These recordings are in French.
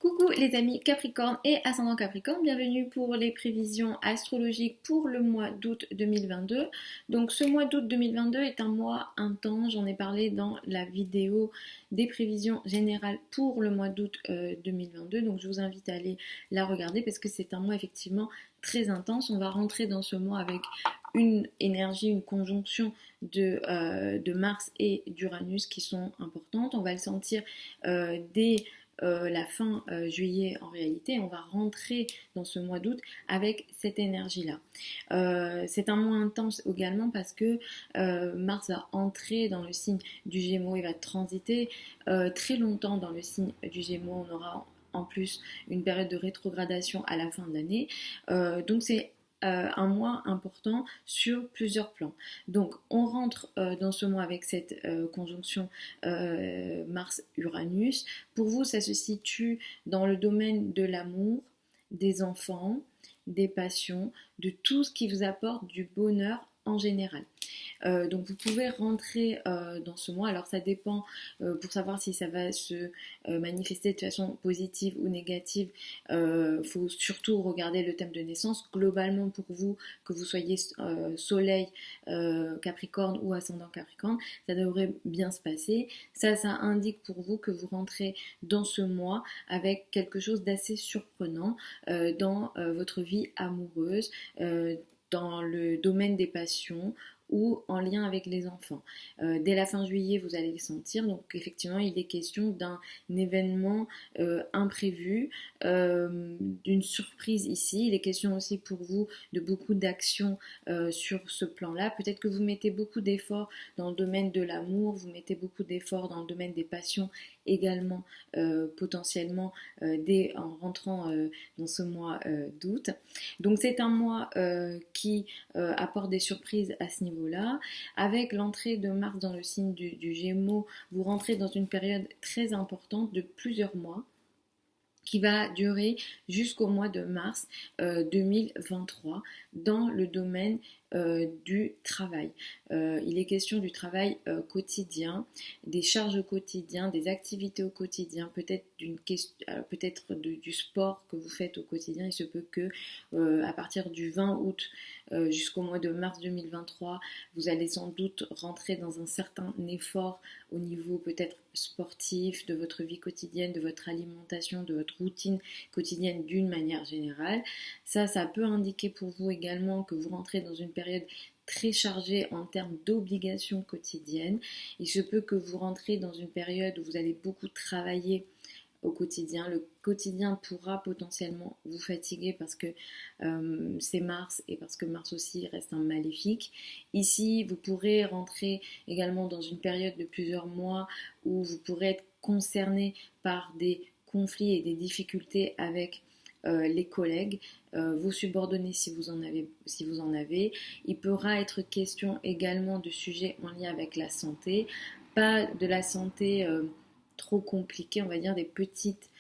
Coucou les amis Capricorne et ascendant Capricorne, bienvenue pour les prévisions astrologiques pour le mois d'août 2022. Donc ce mois d'août 2022 est un mois intense, j'en ai parlé dans la vidéo des prévisions générales pour le mois d'août 2022. Donc je vous invite à aller la regarder parce que c'est un mois effectivement très intense. On va rentrer dans ce mois avec une énergie, une conjonction de Mars et d'Uranus qui sont importantes. On va le sentir dès la fin juillet en réalité. On va rentrer dans ce mois d'août avec cette énergie-là. C'est un mois intense également parce que Mars va entrer dans le signe du Gémeaux, il va transiter très longtemps dans le signe du Gémeaux. On aura en plus une période de rétrogradation à la fin de l'année. Donc c'est un mois important sur plusieurs plans. Donc on rentre dans ce mois avec cette conjonction Mars-Uranus. Pour vous, ça se situe dans le domaine de l'amour, des enfants, des passions, de tout ce qui vous apporte du bonheur en général. Donc vous pouvez rentrer dans ce mois, alors ça dépend pour savoir si ça va se manifester de façon positive ou négative. Faut surtout regarder le thème de naissance. Globalement pour vous, que vous soyez soleil Capricorne ou ascendant Capricorne, ça devrait bien se passer. Ça indique pour vous que vous rentrez dans ce mois avec quelque chose d'assez surprenant dans votre vie amoureuse, dans le domaine des passions ou en lien avec les enfants. Dès la fin juillet, vous allez le sentir. Donc effectivement, il est question d'un événement imprévu, d'une surprise ici. Il est question aussi pour vous de beaucoup d'actions sur ce plan-là. Peut-être que vous mettez beaucoup d'efforts dans le domaine de l'amour, vous mettez beaucoup d'efforts dans le domaine des passions également potentiellement dès en rentrant dans ce mois d'août. Donc c'est un mois qui apporte des surprises à ce niveau-là. Avec l'entrée de Mars dans le signe du Gémeaux, vous rentrez dans une période très importante de plusieurs mois qui va durer jusqu'au mois de mars 2023 dans le domaine du travail. Il est question du travail quotidien, des charges quotidiennes, des activités au quotidien, peut-être du sport que vous faites au quotidien. Il se peut que à partir du 20 août jusqu'au mois de mars 2023, vous allez sans doute rentrer dans un certain effort au niveau peut-être sportif, de votre vie quotidienne, de votre alimentation, de votre routine quotidienne d'une manière générale. Ça peut indiquer pour vous également que vous rentrez dans une période très chargée en termes d'obligations quotidiennes. Il se peut que vous rentrez dans une période où vous allez beaucoup travailler au quotidien. Le quotidien pourra potentiellement vous fatiguer parce que c'est Mars et parce que Mars aussi reste un maléfique. Ici, vous pourrez rentrer également dans une période de plusieurs mois où vous pourrez être concerné par des conflits et des difficultés avec les collègues, vos subordonnés si vous en avez. Il pourra être question également de sujets en lien avec la santé, pas de la santé trop compliquées, on va dire des petites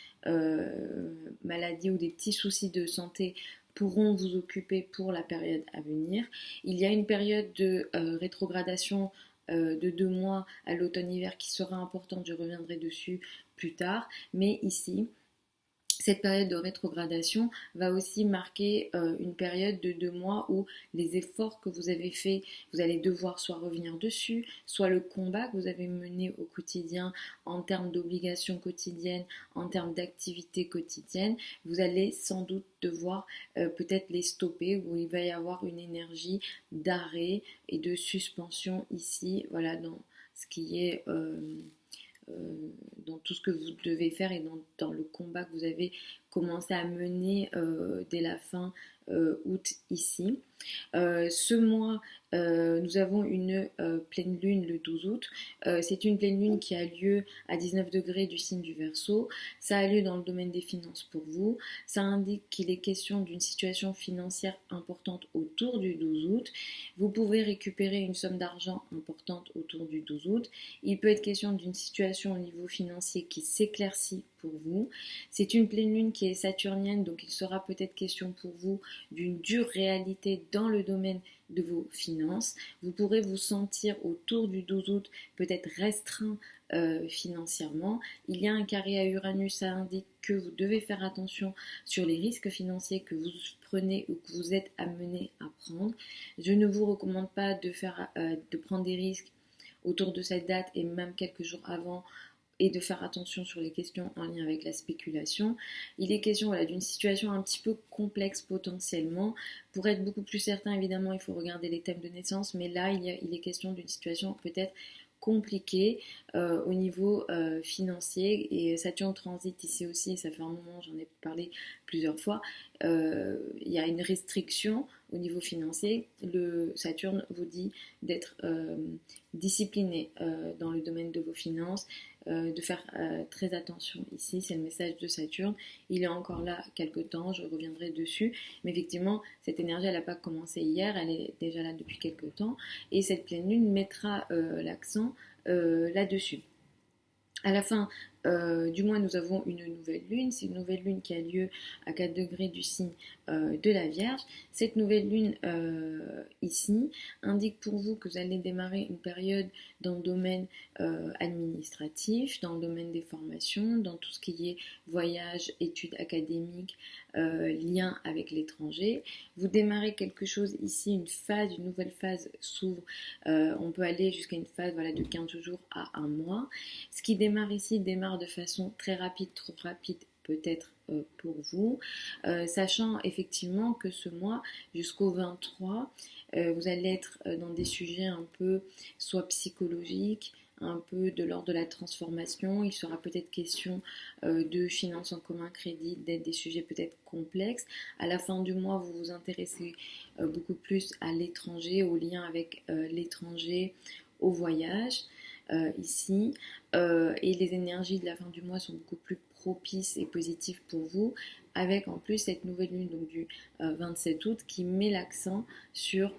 maladies ou des petits soucis de santé pourront vous occuper pour la période à venir. Il y a une période de rétrogradation de 2 mois à l'automne-hiver qui sera importante, je reviendrai dessus plus tard, mais ici, cette période de rétrogradation va aussi marquer une période de 2 mois où les efforts que vous avez faits, vous allez devoir soit revenir dessus, soit le combat que vous avez mené au quotidien en termes d'obligations quotidiennes, en termes d'activités quotidiennes, vous allez sans doute devoir peut-être les stopper, où il va y avoir une énergie d'arrêt et de suspension ici, voilà, dans ce qui est dans tout ce que vous devez faire et dans le combat que vous avez commencé à mener dès la fin août ici. Ce mois, nous avons une pleine lune le 12 août. C'est une pleine lune qui a lieu à 19 degrés du signe du Verseau. Ça a lieu dans le domaine des finances pour vous. Ça indique qu'il est question d'une situation financière importante autour du 12 août. Vous pouvez récupérer une somme d'argent importante autour du 12 août. Il peut être question d'une situation au niveau financier qui s'éclaircit pour vous. C'est une pleine lune qui est saturnienne, donc il sera peut-être question pour vous d'une dure réalité dans le domaine de vos finances. Vous pourrez vous sentir autour du 12 août peut-être restreint financièrement. Il y a un carré à Uranus, ça indique que vous devez faire attention sur les risques financiers que vous prenez ou que vous êtes amené à prendre. Je ne vous recommande pas de prendre des risques autour de cette date et même quelques jours avant, et de faire attention sur les questions en lien avec la spéculation. Il est question d'une situation un petit peu complexe potentiellement. Pour être beaucoup plus certain, évidemment, il faut regarder les thèmes de naissance, mais là, il est question d'une situation peut-être compliquée au niveau financier, et Saturne transite ici aussi, ça fait un moment, j'en ai parlé plusieurs fois, il y a une restriction au niveau financier. Le Saturne vous dit d'être discipliné dans le domaine de vos finances, de faire très attention ici, c'est le message de Saturne. Il est encore là quelque temps, je reviendrai dessus, mais effectivement cette énergie elle n'a pas commencé hier, elle est déjà là depuis quelque temps, et cette pleine lune mettra l'accent là-dessus. À la fin du mois, nous avons une nouvelle lune. C'est une nouvelle lune qui a lieu à 4 degrés du signe de la Vierge. Cette nouvelle lune ici indique pour vous que vous allez démarrer une période dans le domaine administratif, dans le domaine des formations, dans tout ce qui est voyage, études académiques, lien avec l'étranger. Vous démarrez quelque chose ici, une nouvelle phase s'ouvre. On peut aller jusqu'à une phase de 15 jours à un mois. Ce qui démarre ici démarre de façon très rapide, trop rapide peut-être pour vous, sachant effectivement que ce mois jusqu'au 23, vous allez être dans des sujets un peu soit psychologiques, un peu de l'ordre de la transformation. Il sera peut-être question de finances en commun, crédit, d'être des sujets peut-être complexes. À la fin du mois, vous vous intéressez beaucoup plus à l'étranger, au lien avec l'étranger, au voyage. Ici, et les énergies de la fin du mois sont beaucoup plus propices et positives pour vous, avec en plus cette nouvelle lune donc du 27 août qui met l'accent sur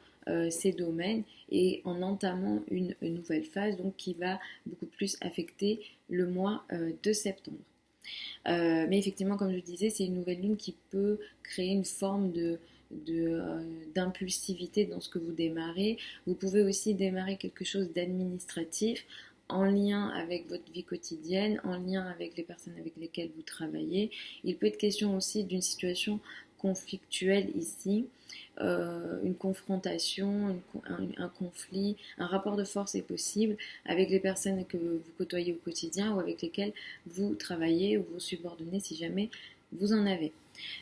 ces domaines, et en entamant une nouvelle phase donc qui va beaucoup plus affecter le mois de septembre. Mais effectivement, comme je disais, c'est une nouvelle lune qui peut créer une forme d'impulsivité dans ce que vous démarrez. Vous pouvez aussi démarrer quelque chose d'administratif en lien avec votre vie quotidienne, en lien avec les personnes avec lesquelles vous travaillez. Il peut être question aussi d'une situation conflictuelle ici, une confrontation, un conflit, un rapport de force est possible avec les personnes que vous côtoyez au quotidien ou avec lesquelles vous travaillez, ou vos subordonnés si jamais vous en avez.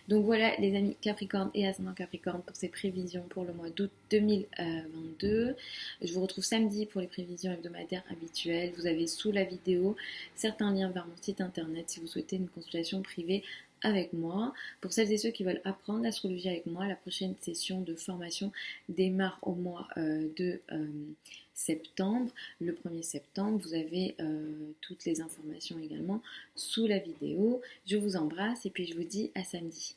Donc voilà les amis Capricorne et ascendant Capricorne pour ces prévisions pour le mois d'août 2022. Je vous retrouve samedi pour les prévisions hebdomadaires habituelles. Vous avez sous la vidéo certains liens vers mon site internet si vous souhaitez une consultation privée avec moi. Pour celles et ceux qui veulent apprendre l'astrologie avec moi, la prochaine session de formation démarre au mois de septembre, le 1er septembre. Vous avez toutes les informations également sous la vidéo. Je vous embrasse et puis je vous dis à samedi.